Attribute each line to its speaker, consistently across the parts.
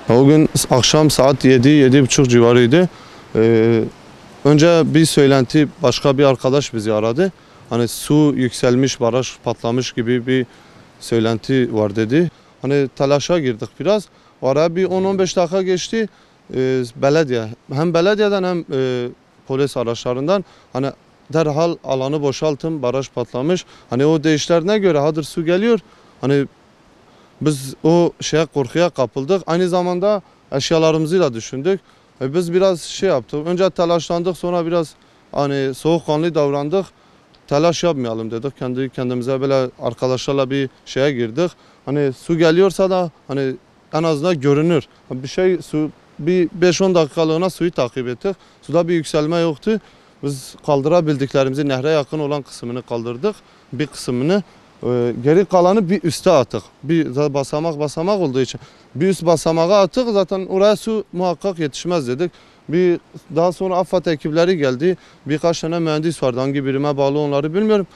Speaker 1: O gün akşam saat 7-7:30 civarıydı. Önce bir söylenti, başka bir arkadaş bizi aradı. Hani su yükselmiş, baraj patlamış gibi bir söylenti var dedi. Hani telaşa girdik biraz. O ara bir 10-15 dakika geçti. Belediye, hem belediyeden hem polis araçlarından hani derhal alanı boşaltın, baraj patlamış. Hani o deyişlerine göre hadır su geliyor. Hani biz o korkuya kapıldık. Aynı zamanda eşyalarımızı da düşündük. Biz biraz şey yaptık. Önce telaşlandık, sonra biraz hani soğukkanlı davrandık. Telaş yapmayalım dedik. Kendi kendimize böyle arkadaşlarla bir şeye girdik. Hani su geliyorsa da hani en azından görünür. Bir 5-10 dakikalığına suyu takip ettik. Suda bir yükselme yoktu. Biz kaldırabildiklerimizi, nehre yakın olan kısmını kaldırdık. Bir kısmını. Geri kalanı bir üste attık. Bir basamak olduğu için bir üst basamağa attık. Zaten oraya su muhakkak yetişmez dedik. Daha sonra AFAD ekipleri geldi. Birkaç tane mühendis vardı. Hangi birime bağlı onları bilmiyorum.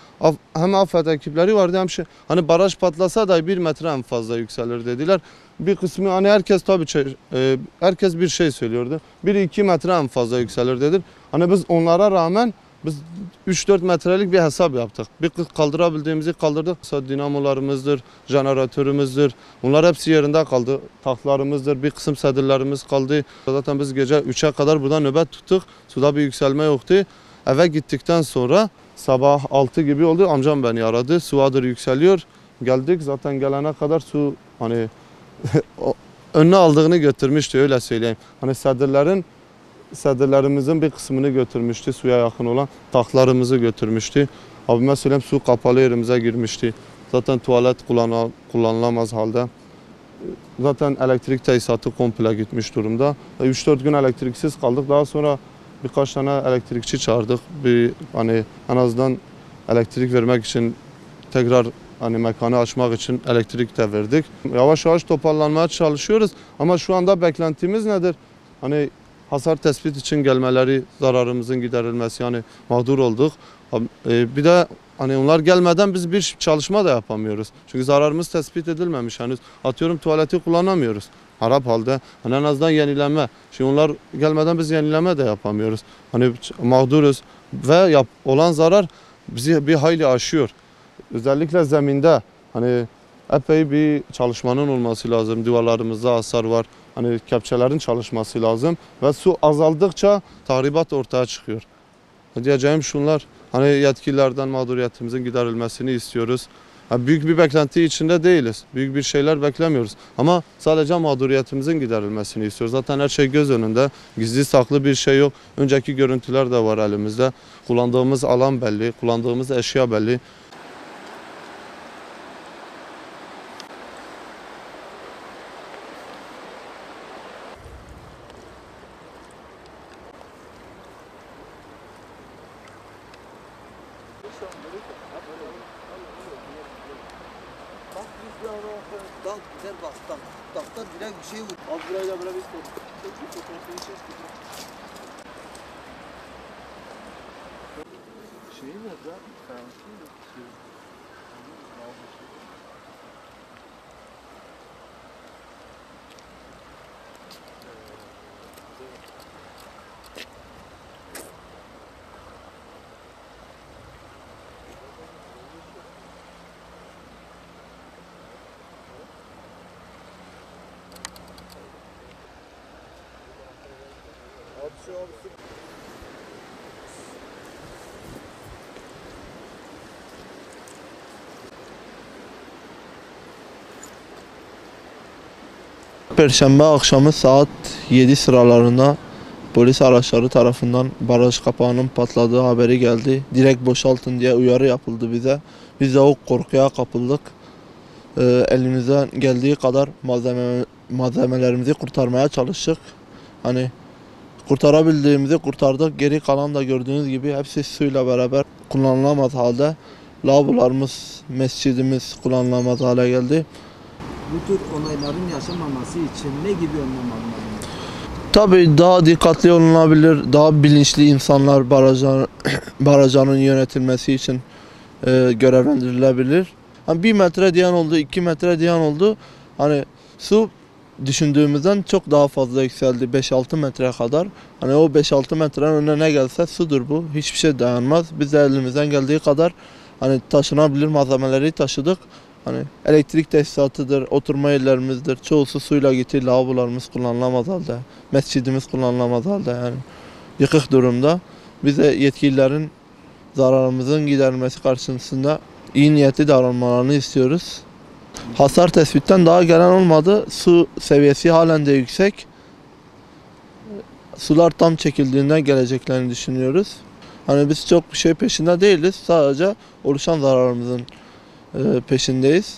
Speaker 1: Hem AFAD ekipleri vardı hem hani baraj patlasa da 1 metre en fazla yükselir dediler. Bir kısmı hani herkes herkes bir şey söylüyordu. 1-2 metre en fazla yükselir dedi. Hani biz onlara rağmen biz 3-4 metrelik bir hesap yaptık. Bir kaldırabildiğimizi kaldırdık. Dinamolarımızdır, jeneratörümüzdür. Bunlar hepsi yerinde kaldı. Tanklarımızdır, bir kısım sedirlerimiz kaldı. Zaten biz gece 3'e kadar burada nöbet tuttuk. Suda bir yükselme yoktu. Eve gittikten sonra sabah 6 gibi oldu. Amcam beni aradı. Suadır yükseliyor. Geldik, zaten gelene kadar su hani önüne aldığını götürmüştü, öyle söyleyeyim. Hani sedirlerimizin bir kısmını götürmüştü, suya yakın olan tanklarımızı götürmüştü. Abime söyleyeyim, su kapalı yerimize girmişti. Zaten tuvalet kullanılamaz halde. Zaten elektrik tesisatı komple gitmiş durumda. 3-4 gün elektriksiz kaldık. Daha sonra birkaç tane elektrikçi çağırdık. Hani en azından elektrik vermek için, tekrar hani mekanı açmak için elektrik de verdik. Yavaş yavaş toparlanmaya çalışıyoruz. Ama şu anda beklentimiz nedir? Hani hasar tespit için gelmeleri, zararımızın giderilmesi, yani mağdur olduk. Bir de hani onlar gelmeden biz bir çalışma da yapamıyoruz. Çünkü zararımız tespit edilmemiş henüz. Atıyorum, tuvaleti kullanamıyoruz harap halde. Hani en azından yenileme. Şimdi onlar gelmeden biz yenileme de yapamıyoruz. Hani mağduruz ve olan zarar bizi bir hayli aşıyor. Özellikle zeminde hani epey bir çalışmanın olması lazım. Duvarlarımızda hasar var. Hani kepçelerin çalışması lazım ve su azaldıkça tahribat ortaya çıkıyor. Diyeceğim şunlar, hani yetkililerden mağduriyetimizin giderilmesini istiyoruz. Büyük bir beklenti içinde değiliz. Büyük bir şeyler beklemiyoruz. Ama sadece mağduriyetimizin giderilmesini istiyoruz. Zaten her şey göz önünde. Gizli saklı bir şey yok. Önceki görüntüler de var elimizde. Kullandığımız alan belli, kullandığımız eşya belli.
Speaker 2: Dal güzel bak, dalda direkt bir şey vur.
Speaker 3: Abi burayı da böyle bir fotoğrafını çektik. Şeyi nerede?
Speaker 4: Perşembe akşamı saat 7 sıralarında polis araçları tarafından baraj kapağının patladığı haberi geldi. Direkt boşaltın diye uyarı yapıldı bize. Biz de o korkuya kapıldık. Elimizden geldiği kadar malzemelerimizi kurtarmaya çalıştık. Hani kurtarabildiğimizi kurtardık. Geri kalan da gördüğünüz gibi hepsi suyla beraber kullanılamaz halde. Lavabolarımız, mescidimiz kullanılamaz hale geldi.
Speaker 2: Bu tür olayların yaşanmaması için ne gibi önlem alınmalı?
Speaker 4: Tabii daha dikkatli olunabilir, daha bilinçli insanlar barajların yönetilmesi için görevlendirilebilir. Hani 1 metre diyen oldu, 2 metre diyen oldu. Hani su düşündüğümüzden çok daha fazla yükseldi, 5-6 metreye kadar. Hani o 5-6 metrenin önüne ne gelse sudur bu. Hiçbir şey dayanmaz. Biz de elimizden geldiği kadar hani taşınabilir malzemeleri taşıdık. Hani elektrik tesisatıdır, oturma yerlerimizdir. Çoğusu suyla gitti, lavabolarımız kullanılamaz halde. Mescidimiz kullanılamaz halde yani. Yıkık durumda. Biz de yetkililerin zararımızın giderilmesi karşısında iyi niyetli davranmalarını istiyoruz. Hasar tespitten daha gelen olmadı. Su seviyesi halen de yüksek. Sular tam çekildiğinde geleceklerini düşünüyoruz. Hani biz çok bir şey peşinde değiliz. Sadece oluşan zararımızın peşindeyiz.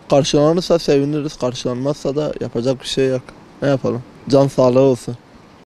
Speaker 4: Karşılanırsa seviniriz, karşılanmazsa da yapacak bir şey yok. Ne yapalım? Can sağlığı olsun.